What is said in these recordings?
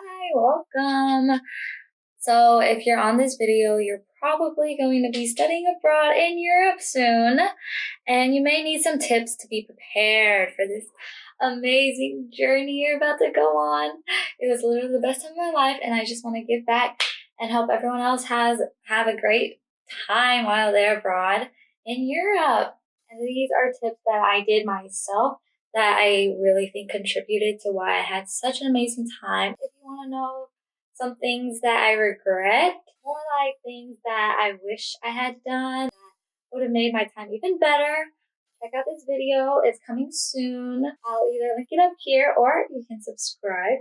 Hi, welcome. So if you're on this video, you're probably going to be studying abroad in Europe soon, and you may need some tips to be prepared for this amazing journey you're about to go on. It was literally the best time of my life, and I just want to give back and help everyone else have a great time while they're abroad in Europe. And these are tips that I did myself that I really think contributed to why I had such an amazing time. If you want to know some things that I regret, more like things that I wish I had done that would have made my time even better, check out this video. It's coming soon. I'll either link it up here or you can subscribe.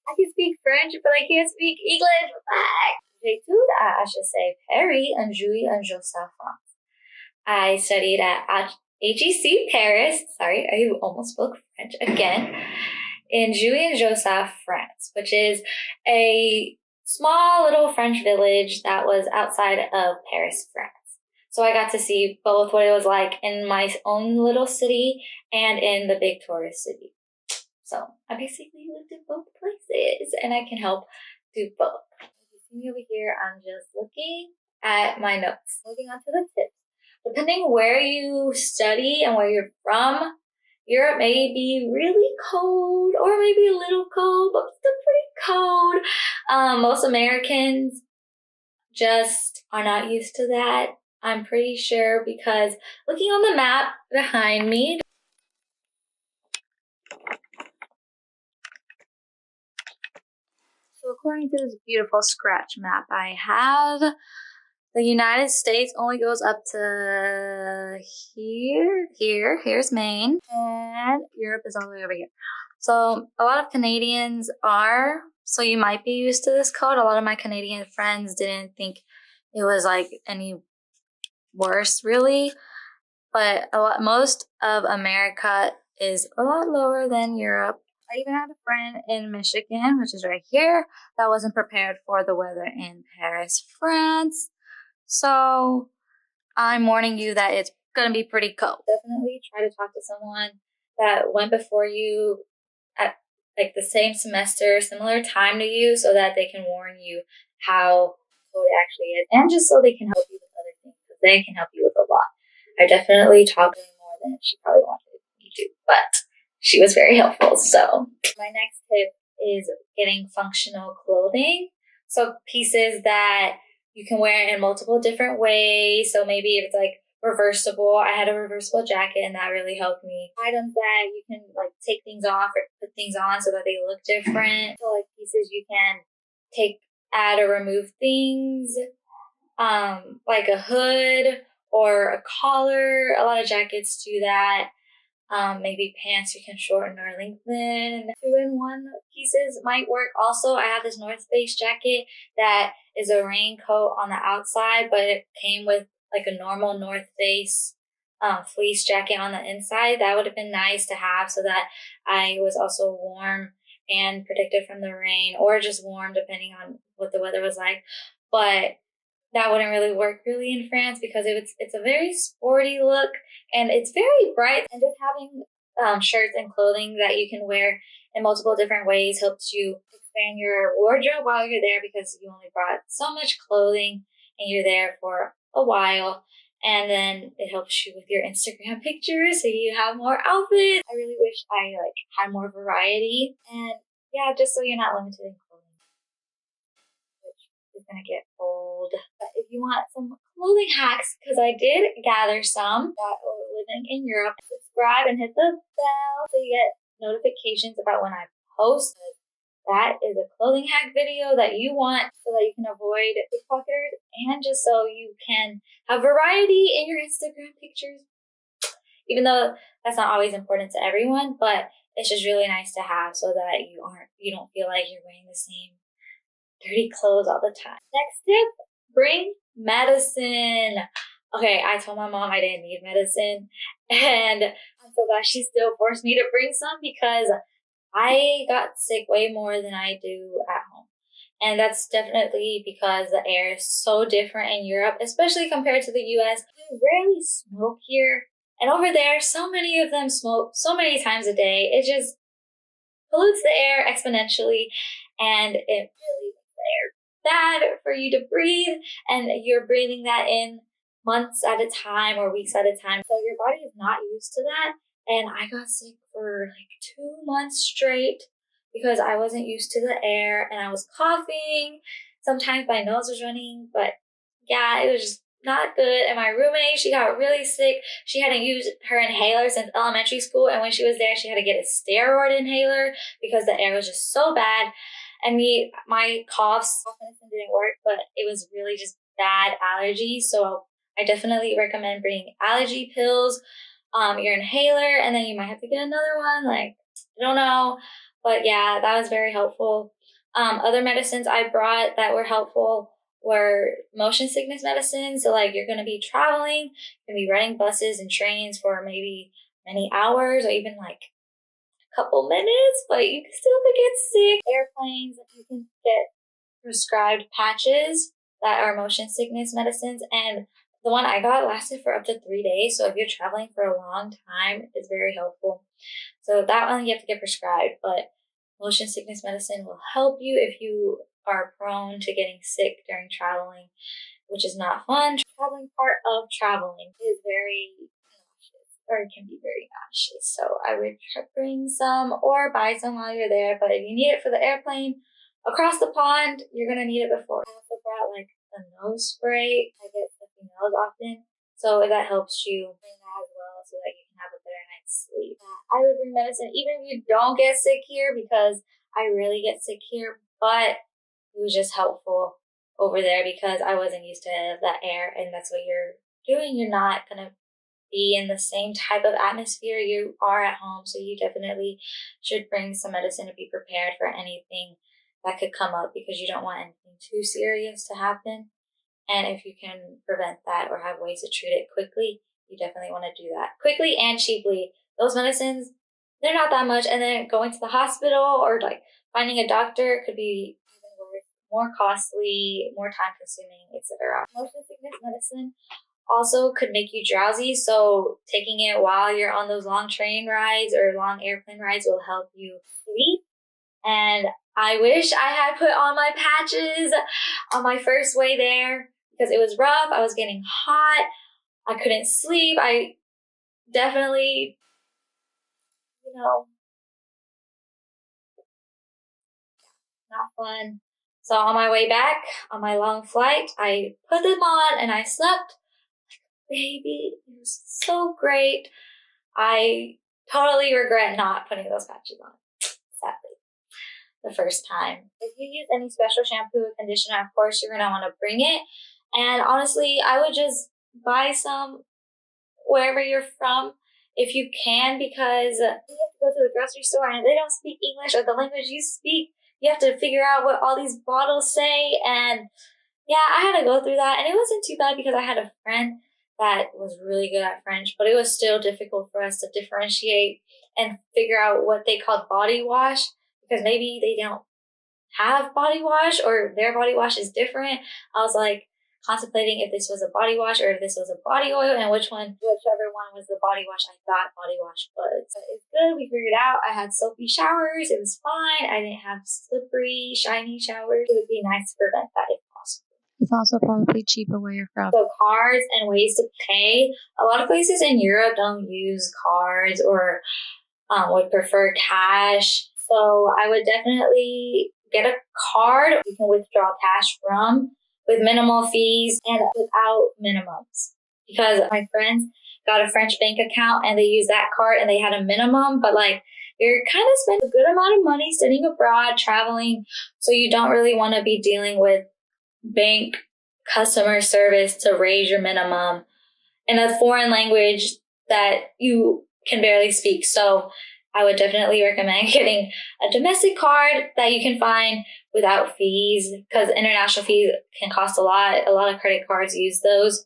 I can speak French, but I can't speak English. J'étude à HEC Paris en juillet en Joseph, France. I studied at HEC Paris. Sorry, I almost spoke French again. In Juilly-en-Joseph, France, which is a small little French village that was outside of Paris, France. So I got to see both what it was like in my own little city and in the big tourist city. So I basically lived in both places and I can help do both. As you see me over here, I'm just looking at my notes. Moving on to the tips. Depending where you study and where you're from, Europe may be really cold or maybe a little cold, but still pretty cold. Most Americans just are not used to that. I'm pretty sure because looking on the map behind me, so according to this beautiful scratch map I have, the United States only goes up to here's Maine, and Europe is all the way over here. So a lot of Canadians are, so you might be used to this code. A lot of my Canadian friends didn't think it was like any worse really, but most of America is a lot lower than Europe. I even had a friend in Michigan, which is right here, that wasn't prepared for the weather in Paris, France. So I'm warning you that it's going to be pretty cold. Definitely try to talk to someone that went before you at like the same semester, similar time to you, so that they can warn you how cold it actually is. And just so they can help you with other things, because they can help you with a lot. I definitely talked way more than she probably wanted me to, but she was very helpful. So my next tip is getting functional clothing. So pieces that you can wear it in multiple different ways. So maybe if it's like reversible, I had a reversible jacket and that really helped me. Items that you can like take things off or put things on so that they look different. So like pieces you can add or remove things, like a hood or a collar. A lot of jackets do that. Maybe pants you can shorten or lengthen. 2-in-1 pieces might work also. I have this North Face jacket that is a raincoat on the outside, but it came with like a normal North Face fleece jacket on the inside. That would have been nice to have so that I was also warm and protected from the rain, or just warm depending on what the weather was like. But that wouldn't really work really in France because it's a very sporty look and it's very bright, and just having shirts and clothing that you can wear in multiple different ways helps you expand your wardrobe while you're there, because you only brought so much clothing and you're there for a while. And then it helps you with your Instagram pictures so you have more outfits. I really wish I had more variety, and yeah, just so you're not limited in clothing, is gonna get old. But if you want some clothing hacks, because I did gather some that are living in Europe, subscribe and hit the bell so you get notifications about when I post. That is a clothing hack video that you want so that you can avoid pickpocketers and just so you can have variety in your Instagram pictures. Even though that's not always important to everyone, but it's just really nice to have so that you don't feel like you're wearing the same dirty clothes all the time. Next tip, bring medicine. Okay, I told my mom I didn't need medicine, and I'm so glad she still forced me to bring some because I got sick way more than I do at home. And that's definitely because the air is so different in Europe, especially compared to the US. We rarely smoke here. And over there, so many of them smoke so many times a day. It just pollutes the air exponentially. and it really makes the air bad for you to breathe, and you're breathing that in months at a time or weeks at a time. So your body is not used to that. And I got sick for like 2 months straight because I wasn't used to the air and I was coughing. Sometimes my nose was running, but yeah, it was just not good. And my roommate, she got really sick. She hadn't used her inhaler since elementary school. And when she was there, she had to get a steroid inhaler because the air was just so bad. And my coughs didn't work, but it was really just bad allergies. So I definitely recommend bringing allergy pills, your inhaler, and then you might have to get another one. Like, I don't know. But yeah, that was very helpful. Other medicines I brought that were helpful were motion sickness medicines. So like you're going to be traveling, you're going to be riding buses and trains for maybe many hours or even like a couple minutes, but you still could get sick. Airplanes, you can get prescribed patches that are motion sickness medicines, and the one I got lasted for up to 3 days. So if you're traveling for a long time, it's very helpful. So that one you have to get prescribed, but motion sickness medicine will help you if you are prone to getting sick during traveling, which is not fun. The traveling part of traveling is very nauseous, or it can be very nauseous. So I would bring some or buy some while you're there, but if you need it for the airplane across the pond, you're going to need it before. I also brought like a nose spray. I get stuffy nose often. So if that helps you, bring that as well so that you can have a better night's sleep. I would bring medicine even if you don't get sick here, because I really get sick here, but it was just helpful over there because I wasn't used to that air, and that's what you're doing. You're not going to be in the same type of atmosphere you are at home, so you definitely should bring some medicine to be prepared for anything that could come up because you don't want anything too serious to happen. And if you can prevent that or have ways to treat it quickly, you definitely want to do that quickly and cheaply. Those medicines, they're not that much, and then going to the hospital or like finding a doctor could be even worse, more costly, more time consuming, etc. Motion sickness medicine also could make you drowsy, so taking it while you're on those long train rides or long airplane rides will help you sleep. And I wish I had put on my patches on my first way there because it was rough. I was getting hot. I couldn't sleep. I definitely, not fun. So on my way back, on my long flight, I put them on and I slept. Baby, it was so great. I totally regret not putting those patches on, sadly, the first time. If you use any special shampoo or conditioner, of course, you're going to want to bring it. And honestly, I would just buy some wherever you're from if you can, because you have to go to the grocery store and if they don't speak English or the language you speak, you have to figure out what all these bottles say. And yeah, I had to go through that, and it wasn't too bad because I had a friend that was really good at French, but it was still difficult for us to differentiate and figure out what they called body wash, because maybe they don't have body wash or their body wash is different. I was like contemplating if this was a body wash or if this was a body oil, and whichever one was the body wash I thought body wash was. But it's good, we figured it out. I had soapy showers, it was fine. I didn't have slippery, shiny showers. It would be nice to prevent that if possible. It's also probably cheaper where you're from. So cards and ways to pay. A lot of places in Europe don't use cards or would prefer cash. So I would definitely get a card you can withdraw cash from with minimal fees and without minimums. Because my friends got a French bank account and they used that card and they had a minimum, but like you're kind of spending a good amount of money studying abroad, traveling, so you don't really want to be dealing with bank customer service to raise your minimum in a foreign language that you can barely speak. So I would definitely recommend getting a domestic card that you can find without fees, because international fees can cost a lot. A lot of credit cards use those.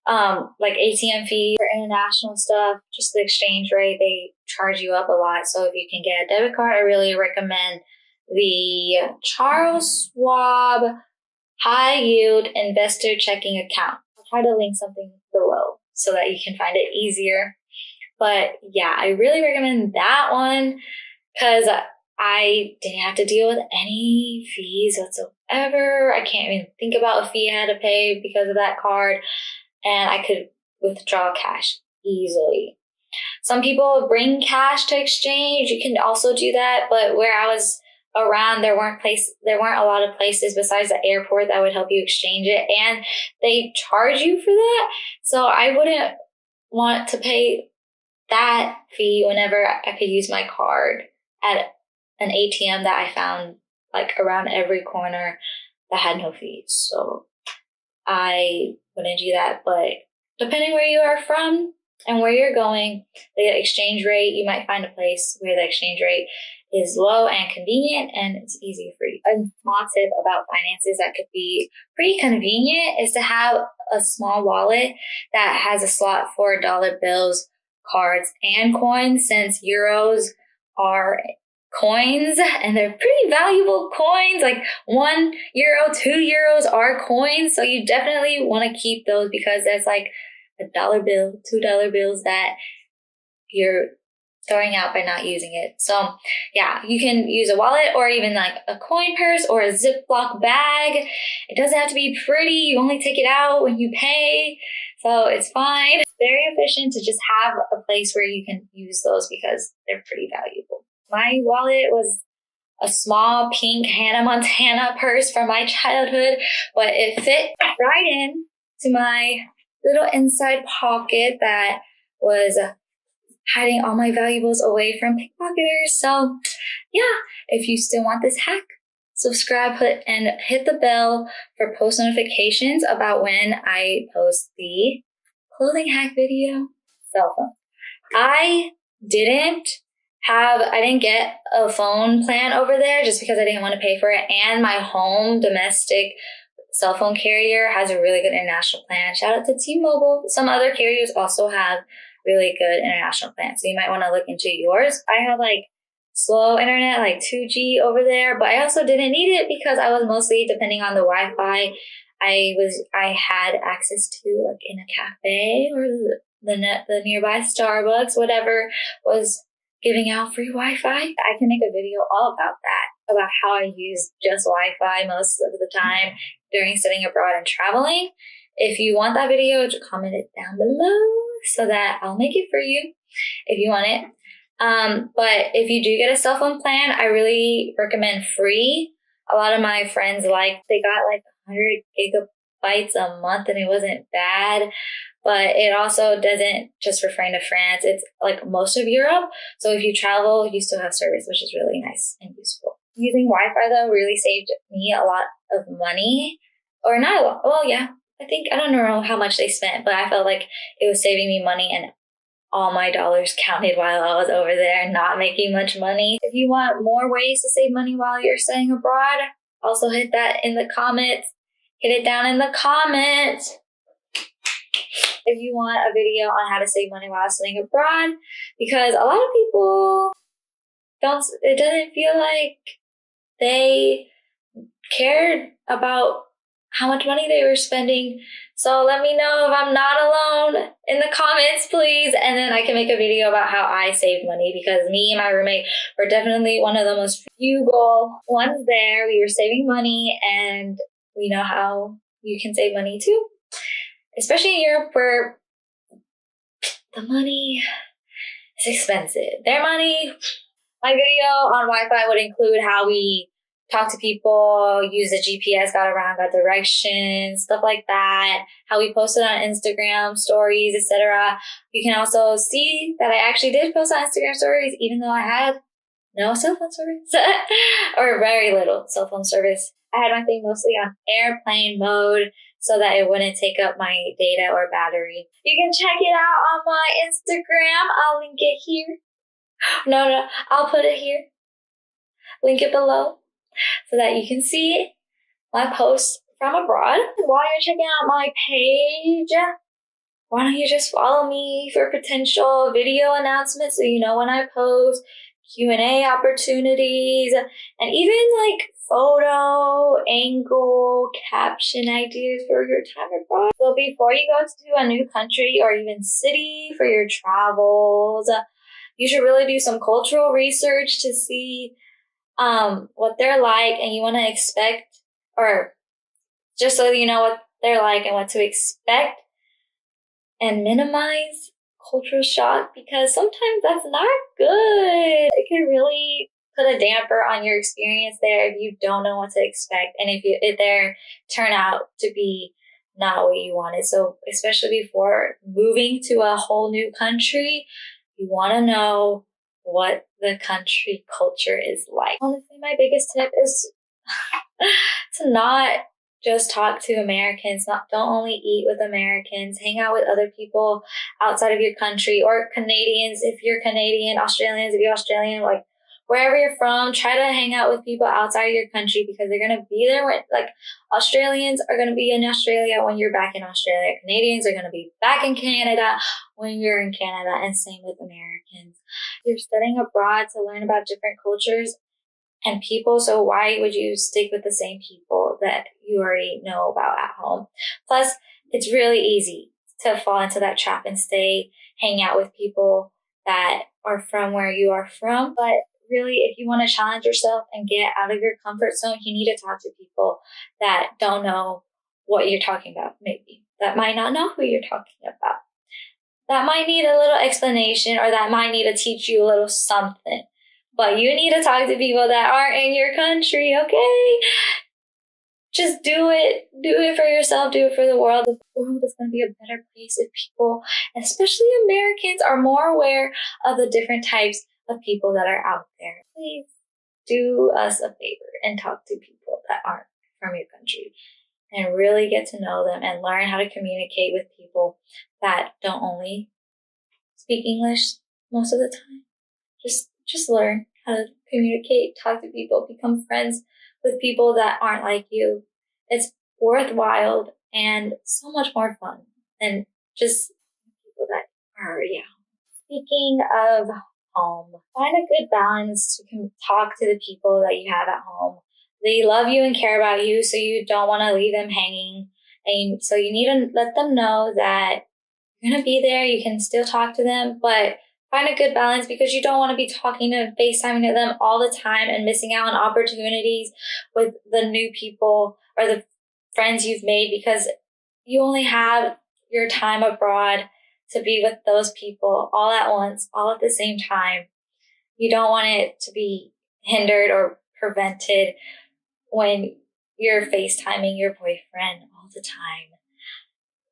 Like ATM fees for international stuff, just the exchange rate, they charge you up a lot. So if you can get a debit card, I really recommend the Charles Schwab High Yield Investor Checking Account. I'll try to link something below so that you can find it easier. But yeah, I really recommend that one because I didn't have to deal with any fees whatsoever. I can't even think about a fee I had to pay because of that card. And I could withdraw cash easily. Some people bring cash to exchange. You can also do that, but where I was around, there weren't a lot of places besides the airport that would help you exchange it, and they charge you for that. So I wouldn't want to pay that fee whenever I could use my card at an ATM that I found like around every corner that had no fees. So I wouldn't do that, but depending where you are from and where you're going, the exchange rate, you might find a place where the exchange rate is low and convenient and it's easy for you. A small tip about finances that could be pretty convenient is to have a small wallet that has a slot for dollar bills, cards, and coins, since euros are coins and they're pretty valuable coins. Like €1, €2 are coins. So you definitely want to keep those because there's like a dollar bill, $2 bills that you're throwing out by not using it. So yeah, you can use a wallet or even like a coin purse or a Ziploc bag. It doesn't have to be pretty. You only take it out when you pay. So it's fine. It's very efficient to just have a place where you can use those because they're pretty valuable. My wallet was a small pink Hannah Montana purse from my childhood, but it fit right in to my little inside pocket that was hiding all my valuables away from pickpocketers. So yeah, if you still want this hack, subscribe and hit the bell for post notifications about when I post the clothing hack video. Cell phone. I didn't get a phone plan over there just because I didn't want to pay for it. And my home domestic cell phone carrier has a really good international plan. Shout out to T-Mobile. Some other carriers also have really good international plans, so you might want to look into yours. I have like slow internet, like 2G over there, but I also didn't need it because I was mostly depending on the Wi-Fi I had access to, like in a cafe or the nearby Starbucks, whatever was giving out free Wi-Fi. I can make a video all about that, about how I use just Wi-Fi most of the time during studying abroad and traveling. If you want that video, just comment it down below so that I'll make it for you if you want it. But if you do get a cell phone plan, I really recommend free. A lot of my friends they got like 100 gigabytes a month and it wasn't bad, but it also doesn't just refrain to France. It's like most of Europe. So if you travel, you still have service, which is really nice and useful. Using Wi-Fi though really saved me a lot of money, or not a lot. Well, yeah, I don't know how much they spent, but I felt like it was saving me money and all my dollars counted while I was over there, not making much money. If you want more ways to save money while you're studying abroad, also hit that in the comments. Hit it down in the comments. If you want a video on how to save money while studying abroad, because a lot of people it doesn't feel like they cared about how much money they were spending. So let me know if I'm not alone in the comments, please. And then I can make a video about how I saved money, because me and my roommate were definitely one of the most frugal ones there. We were saving money, and we know how you can save money too. Especially in Europe where the money is expensive. Their money. My video on Wi-Fi would include how we talk to people, use the GPS, got around, got directions, stuff like that. How we posted on Instagram stories, etc. You can also see that I actually did post on Instagram stories, even though I had no cell phone service or very little cell phone service. I had my thing mostly on airplane mode so that it wouldn't take up my data or battery. You can check it out on my Instagram. I'll link it here. No, I'll put it here. Link it below so that you can see my posts from abroad. While you're checking out my page, why don't you just follow me for potential video announcements so you know when I post, Q&A opportunities, and even like photo, angle, caption ideas for your time abroad. So before you go to a new country or even city for your travels, you should really do some cultural research to see what they're like, and you want to expect, or just so you know what they're like and what to expect, and minimize cultural shock, because sometimes that's not good. It can really put a damper on your experience there if you don't know what to expect, and if they turn out to be not what you wanted. So especially before moving to a whole new country, you want to know what the country culture is like. Honestly, my biggest tip is to not just talk to Americans. Don't only eat with Americans. Hang out with other people outside of your country, or Canadians if you're Canadian, Australians if you're Australian, like wherever you're from. Try to hang out with people outside of your country, because they're gonna be there when, like, Australians are gonna be in Australia when you're back in Australia. Canadians are gonna be back in Canada when you're in Canada, and same with Americans. You're studying abroad to learn about different cultures and people, so why would you stick with the same people that you already know about at home? Plus, it's really easy to fall into that trap and hang out with people that are from where you are from. But really, if you want to challenge yourself and get out of your comfort zone, you need to talk to people that don't know what you're talking about, maybe. That might not know who you're talking about. That might need a little explanation, or that might need to teach you a little something. But you need to talk to people that aren't in your country, okay? Just do it. Do it for yourself. Do it for the world. The world is going to be a better place if people, especially Americans, are more aware of the different types of people that are out there. Please do us a favor and talk to people that aren't from your country, and really get to know them and learn how to communicate with people that don't only speak English most of the time. Just learn how to communicate, talk to people, become friends with people that aren't like you. It's worthwhile and so much more fun than just people that are already out. Speaking of home, find a good balance to talk to the people that you have at home. They love you and care about you, so you don't want to leave them hanging. And so you need to let them know that you're going to be there. You can still talk to them, but find a good balance, because you don't want to be talking to FaceTiming to them all the time and missing out on opportunities with the new people or the friends you've made, because you only have your time abroad to be with those people all at once, all at the same time. You don't want it to be hindered or prevented when you're FaceTiming your boyfriend all the time.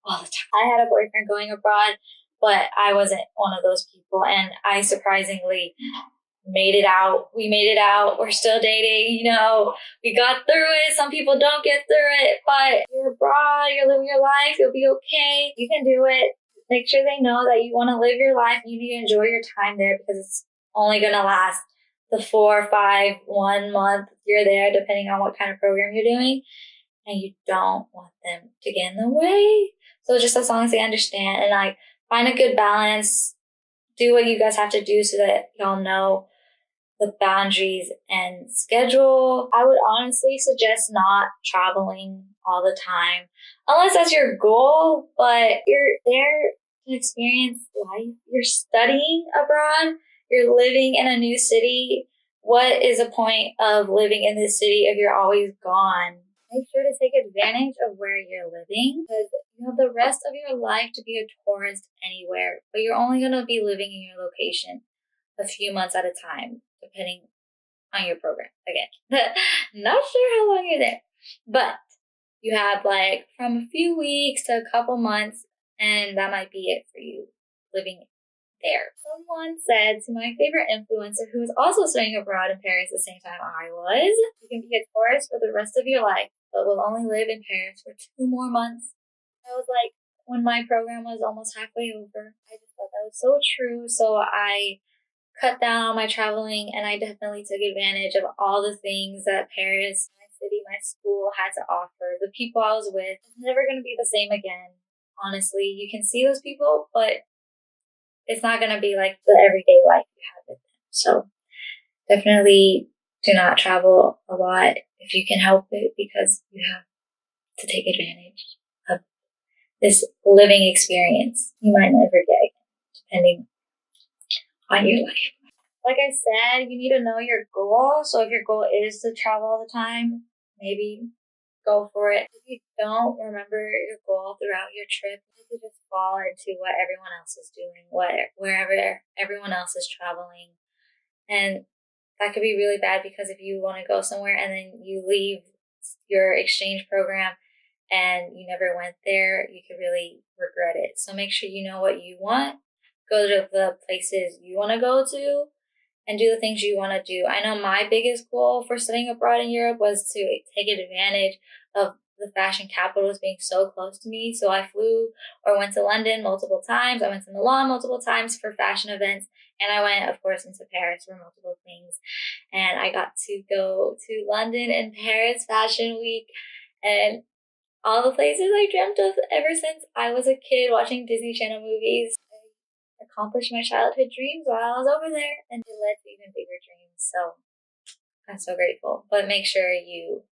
I had a boyfriend going abroad, but I wasn't one of those people, and I surprisingly made it out. We made it out. We're still dating, we got through it. Some people don't get through it, but you're abroad, you're living your life, you'll be okay. You can do it. Make sure they know that you want to live your life. You need to enjoy your time there, because it's only going to last the 4, 5, 1 month you're there, depending on what kind of program you're doing. And you don't want them to get in the way. So just as long as they understand, and like, find a good balance, do what you guys have to do so that y'all know the boundaries and schedule. I would honestly suggest not traveling all the time, unless that's your goal, but you're there to experience life. You're studying abroad. You're living in a new city. What is the point of living in this city if you're always gone? Make sure to take advantage of where you're living, because you have the rest of your life to be a tourist anywhere, but you're only going to be living in your location a few months at a time, depending on your program. Again, not sure how long you're there, but you have like from a few weeks to a couple months, and that might be it for you living there. Someone said to my favorite influencer, who was also studying abroad in Paris at the same time I was, you can be a tourist for the rest of your life, but will only live in Paris for 2 more months. I was like, when my program was almost halfway over, I just thought that was so true. So I cut down on my traveling, and I definitely took advantage of all the things that Paris, my city, my school had to offer. The people I was with, it's never going to be the same again. Honestly, you can see those people, but it's not going to be like the everyday life you have with them. So definitely do not travel a lot if you can help it, because you have to take advantage of this living experience you might never get again, depending on your life. like I said, you need to know your goal. So if your goal is to travel all the time, maybe go for it. If you don't remember your goal throughout your trip, you could just fall into what everyone else is doing, wherever everyone else is traveling. And that could be really bad because if you want to go somewhere and then you leave your exchange program and you never went there, you could really regret it. So make sure you know what you want, go to the places you want to go to, and do the things you want to do. I know my biggest goal for studying abroad in Europe was to take advantage of the fashion capitals being so close to me. So I flew or went to London multiple times. I went to Milan multiple times for fashion events. And I went, of course, into Paris for multiple things. And I got to go to London and Paris Fashion Week and all the places I dreamt of ever since I was a kid watching Disney Channel movies. I accomplished my childhood dreams while I was over there, and it led to even bigger dreams. So I'm so grateful. But make sure you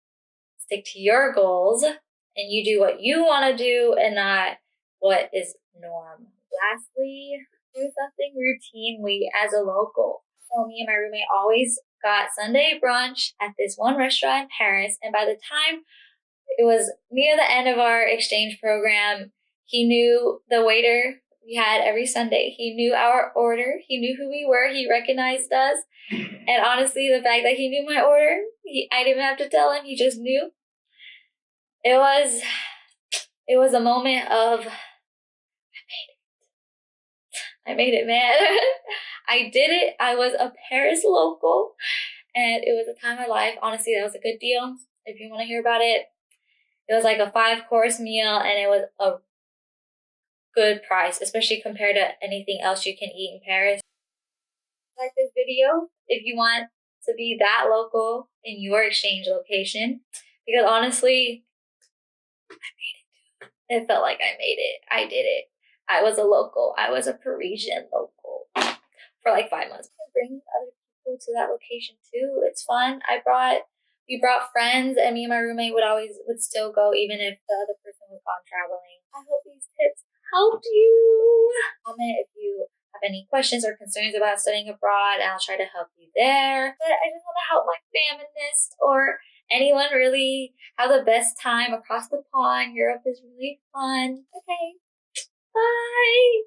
stick to your goals and you do what you want to do and not what is norm. Lastly, do something routinely as a local. So me and my roommate always got Sunday brunch at this one restaurant in Paris, and by the time it was near the end of our exchange program, he knew the waiter we had every Sunday. He knew our order. He knew who we were. He recognized us. And honestly, the fact that he knew my order, I didn't even have to tell him. He just knew. It was a moment of I made it, man. I did it. I was a Paris local, and it was a time of my life. Honestly, that was a good deal. If you want to hear about it, it was like a 5-course meal, and it was a good price, especially compared to anything else you can eat in Paris. Like this video if you want to be that local in your exchange location, because honestly, it felt like I made it. I did it. I was a local. I was a Parisian local for like 5 months. Bring other people to that location too. It's fun. We brought friends, and me and my roommate would still go even if the other person was gone traveling. I hope these tips helped you. Comment if you have any questions or concerns about studying abroad, and I'll try to help you there. But I just want to help my feminists or anyone really have the best time across the pond. Europe is really fun. Okay. Bye.